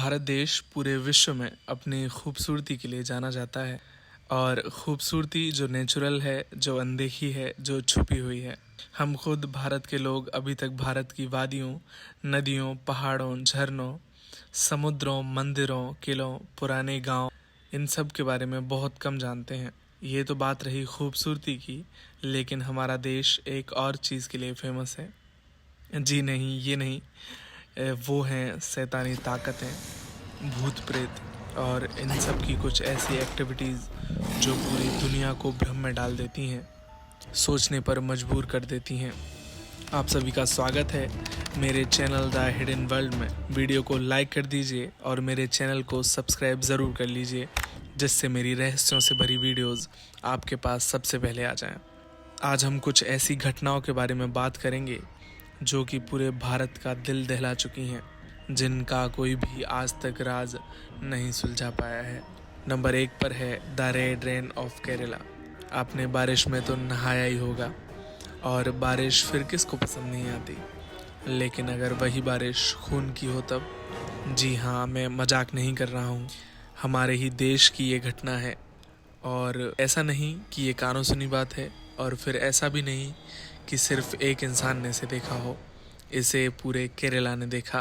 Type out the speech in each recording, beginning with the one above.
भारत देश पूरे विश्व में अपनी खूबसूरती के लिए जाना जाता है। और खूबसूरती जो नेचुरल है, जो अनदेखी है, जो छुपी हुई है। हम खुद भारत के लोग अभी तक भारत की वादियों, नदियों, पहाड़ों, झरनों, समुद्रों, मंदिरों, किलों, पुराने गांव, इन सब के बारे में बहुत कम जानते हैं। ये तो बात रही खूबसूरती की, लेकिन हमारा देश एक और चीज़ के लिए फेमस है। जी नहीं, ये नहीं, वो हैं शैतानी ताकतें, भूत प्रेत और इन सब की कुछ ऐसी एक्टिविटीज़ जो पूरी दुनिया को भ्रम में डाल देती हैं, सोचने पर मजबूर कर देती हैं। आप सभी का स्वागत है मेरे चैनल द हिडन वर्ल्ड में। वीडियो को लाइक कर दीजिए और मेरे चैनल को सब्सक्राइब ज़रूर कर लीजिए, जिससे मेरी रहस्यों से भरी वीडियोस आपके पास सबसे पहले आ जाएं। आज हम कुछ ऐसी घटनाओं के बारे में बात करेंगे जो कि पूरे भारत का दिल दहला चुकी हैं, जिनका कोई भी आज तक राज नहीं सुलझा पाया है। नंबर 1 पर है the red rain of Kerala. आपने बारिश में तो नहाया ही होगा, और बारिश फिर किसको पसंद नहीं आती। लेकिन अगर वही बारिश खून की हो तब? जी हाँ, मैं मजाक नहीं कर रहा हूँ। हमारे ही देश की ये घटना है। और ऐसा नहीं कि ये कानों सुनी बात है, और फिर ऐसा भी नहीं कि सिर्फ एक इंसान ने इसे देखा हो। इसे पूरे केरला ने देखा,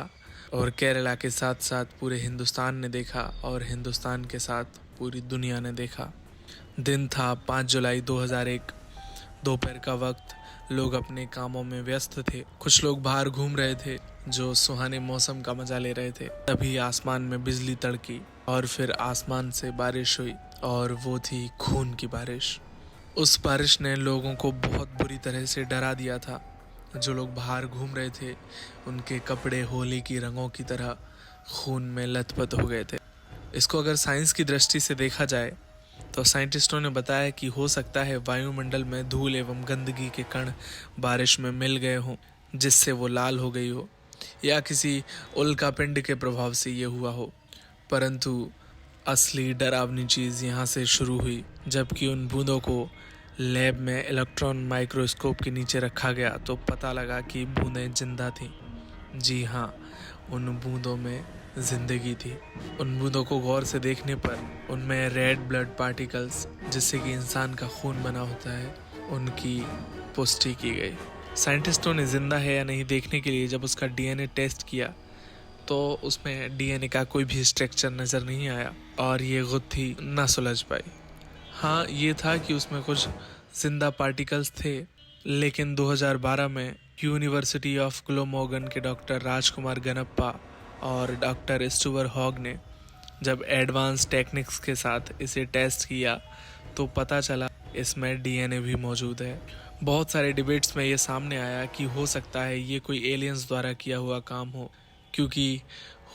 और केरला के साथ साथ पूरे हिंदुस्तान ने देखा, और हिंदुस्तान के साथ पूरी दुनिया ने देखा। दिन था 5 जुलाई 2001। दोपहर का वक्त, लोग अपने कामों में व्यस्त थे। कुछ लोग बाहर घूम रहे थे, जो सुहाने मौसम का मजा ले रहे थे। तभी आसमान में बिजली तड़की और फिर आसमान से बारिश हुई, और वो थी खून की बारिश। उस बारिश ने लोगों को बहुत बुरी तरह से डरा दिया था। जो लोग बाहर घूम रहे थे, उनके कपड़े होली की रंगों की तरह खून में लथपथ हो गए थे। इसको अगर साइंस की दृष्टि से देखा जाए तो साइंटिस्टों ने बताया कि हो सकता है वायुमंडल में धूल एवं गंदगी के कण बारिश में मिल गए हों, जिससे वो लाल हो गई हो, या किसी उल्कापिंड के प्रभाव से ये हुआ हो। परंतु असली डरावनी चीज़ यहाँ से शुरू हुई, जबकि उन बूंदों को लैब में इलेक्ट्रॉन माइक्रोस्कोप के नीचे रखा गया तो पता लगा कि बूंदें जिंदा थीं। जी हाँ, उन बूंदों में जिंदगी थी। उन बूंदों को गौर से देखने पर उनमें रेड ब्लड पार्टिकल्स, जिससे कि इंसान का खून बना होता है, उनकी पुष्टि की गई। साइंटिस्टों ने जिंदा है या नहीं देखने के लिए जब उसका डीएनए टेस्ट किया तो उसमें डीएनए का कोई भी स्ट्रक्चर नज़र नहीं आया, और ये गुत्थी न सुलझ पाई। हाँ, ये था कि उसमें कुछ जिंदा पार्टिकल्स थे, लेकिन 2012 में यूनिवर्सिटी ऑफ ग्लोमोगन के डॉक्टर राजकुमार गनप्पा और डॉक्टर स्टुअर्ट हॉग ने जब एडवांस टेक्निक्स के साथ इसे टेस्ट किया तो पता चला इसमें डीएनए भी मौजूद है। बहुत सारे डिबेट्स में ये सामने आया कि हो सकता है ये कोई एलियंस द्वारा किया हुआ काम हो, क्योंकि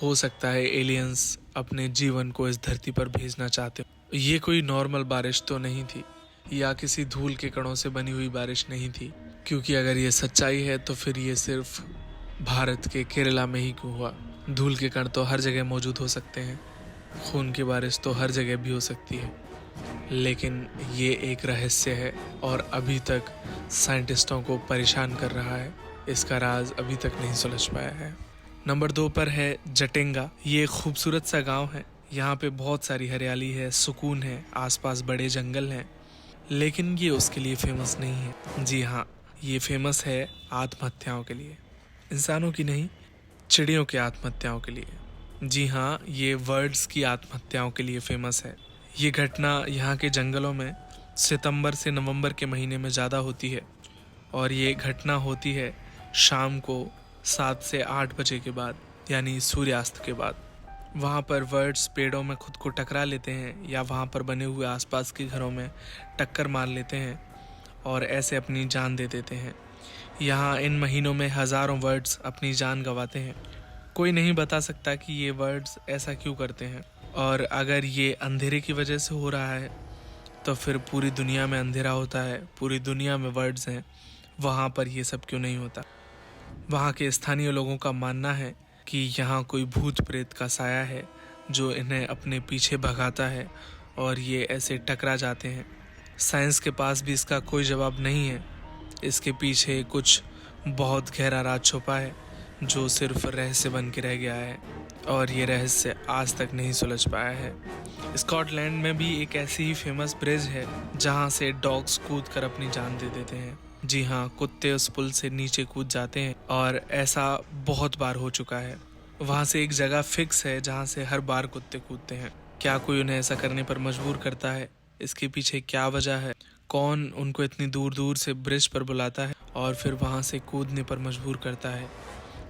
हो सकता है एलियंस अपने जीवन को इस धरती पर भेजना चाहते हो। ये कोई नॉर्मल बारिश तो नहीं थी, या किसी धूल के कणों से बनी हुई बारिश नहीं थी, क्योंकि अगर ये सच्चाई है तो फिर ये सिर्फ भारत के केरला में ही क्यों हुआ। धूल के कण तो हर जगह मौजूद हो सकते हैं, खून की बारिश तो हर जगह भी हो सकती है, लेकिन ये एक रहस्य है और अभी तक साइंटिस्टों को परेशान कर रहा है। इसका राज अभी तक नहीं सुलझ पाया है। नंबर 2 पर है जटेंगा। ये खूबसूरत सा गांव है। यहाँ पे बहुत सारी हरियाली है, सुकून है, आसपास बड़े जंगल हैं, लेकिन ये उसके लिए फेमस नहीं है। जी हाँ, ये फेमस है आत्महत्याओं के लिए। इंसानों की नहीं, चिड़ियों की आत्महत्याओं के लिए। जी हाँ, ये बर्ड्स की आत्महत्याओं के लिए फेमस है। ये घटना यहाँ के जंगलों में सितंबर से नवंबर के महीने में ज़्यादा होती है, और ये घटना होती है शाम को 7 से 8 बजे के बाद, यानी सूर्यास्त के बाद। वहाँ पर बर्ड्स पेड़ों में खुद को टकरा लेते हैं, या वहाँ पर बने हुए आसपास के घरों में टक्कर मार लेते हैं और ऐसे अपनी जान दे देते हैं। यहाँ इन महीनों में हज़ारों बर्ड्स अपनी जान गंवाते हैं। कोई नहीं बता सकता कि ये बर्ड्स ऐसा क्यों करते हैं, और अगर ये अंधेरे की वजह से हो रहा है तो फिर पूरी दुनिया में अंधेरा होता है, पूरी दुनिया में बर्ड्स हैं, वहाँ पर ये सब क्यों नहीं होता। वहाँ के स्थानीय लोगों का मानना है कि यहाँ कोई भूत प्रेत का साया है जो इन्हें अपने पीछे भगाता है, और ये ऐसे टकरा जाते हैं। साइंस के पास भी इसका कोई जवाब नहीं है। इसके पीछे कुछ बहुत गहरा राज छुपा है जो सिर्फ रहस्य बन के रह गया है। और ये रहस्य आज तक नहीं सुलझ पाया है। स्कॉटलैंड में भी एक ऐसी ही फेमस ब्रिज है जहाँ से डॉग्स कूद कर अपनी जान दे देते हैं। जी हाँ, कुत्ते उस पुल से नीचे कूद जाते हैं और ऐसा बहुत बार हो चुका है। वहाँ से एक जगह फिक्स है जहाँ से हर बार कुत्ते कूदते हैं। क्या कोई उन्हें ऐसा करने पर मजबूर करता है? इसके पीछे क्या वजह है? कौन उनको इतनी दूर दूर से ब्रिज पर बुलाता है और फिर वहाँ से कूदने पर मजबूर करता है?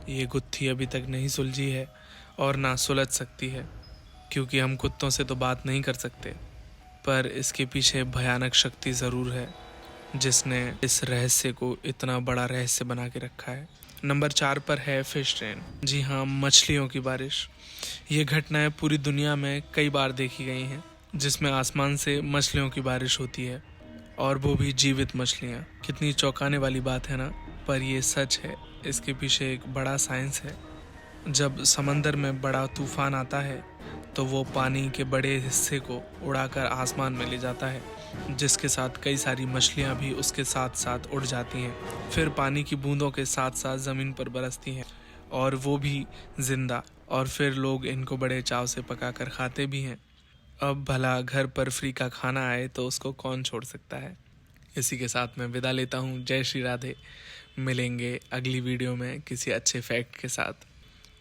ये गुत्थी अभी तक नहीं सुलझी है और ना सुलझ सकती है, क्योंकि हम कुत्तों से तो बात नहीं कर सकते। पर इसके पीछे भयानक शक्ति ज़रूर है जिसने इस रहस्य को इतना बड़ा रहस्य बना के रखा है। नंबर 4 पर है फिश रेन। जी हाँ, मछलियों की बारिश। ये घटनाएं पूरी दुनिया में कई बार देखी गई हैं, जिसमें आसमान से मछलियों की बारिश होती है, और वो भी जीवित मछलियाँ। कितनी चौंकाने वाली बात है ना, पर ये सच है। इसके पीछे एक बड़ा साइंस है। जब समंदर में बड़ा तूफान आता है तो वो पानी के बड़े हिस्से को उड़ाकर आसमान में ले जाता है, जिसके साथ कई सारी मछलियाँ भी उसके साथ साथ उड़ जाती हैं। फिर पानी की बूंदों के साथ साथ ज़मीन पर बरसती हैं, और वो भी जिंदा। और फिर लोग इनको बड़े चाव से पकाकर खाते भी हैं। अब भला घर पर फ्री का खाना आए तो उसको कौन छोड़ सकता है। इसी के साथ मैं विदा लेता हूँ। जय श्री राधे। मिलेंगे अगली वीडियो में किसी अच्छे फैक्ट के साथ।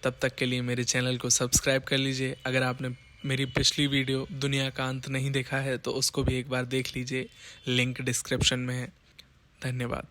तब तक के लिए मेरे चैनल को सब्सक्राइब कर लीजिए। अगर आपने मेरी पिछली वीडियो दुनिया का अंत नहीं देखा है तो उसको भी एक बार देख लीजिए, लिंक डिस्क्रिप्शन में है। धन्यवाद।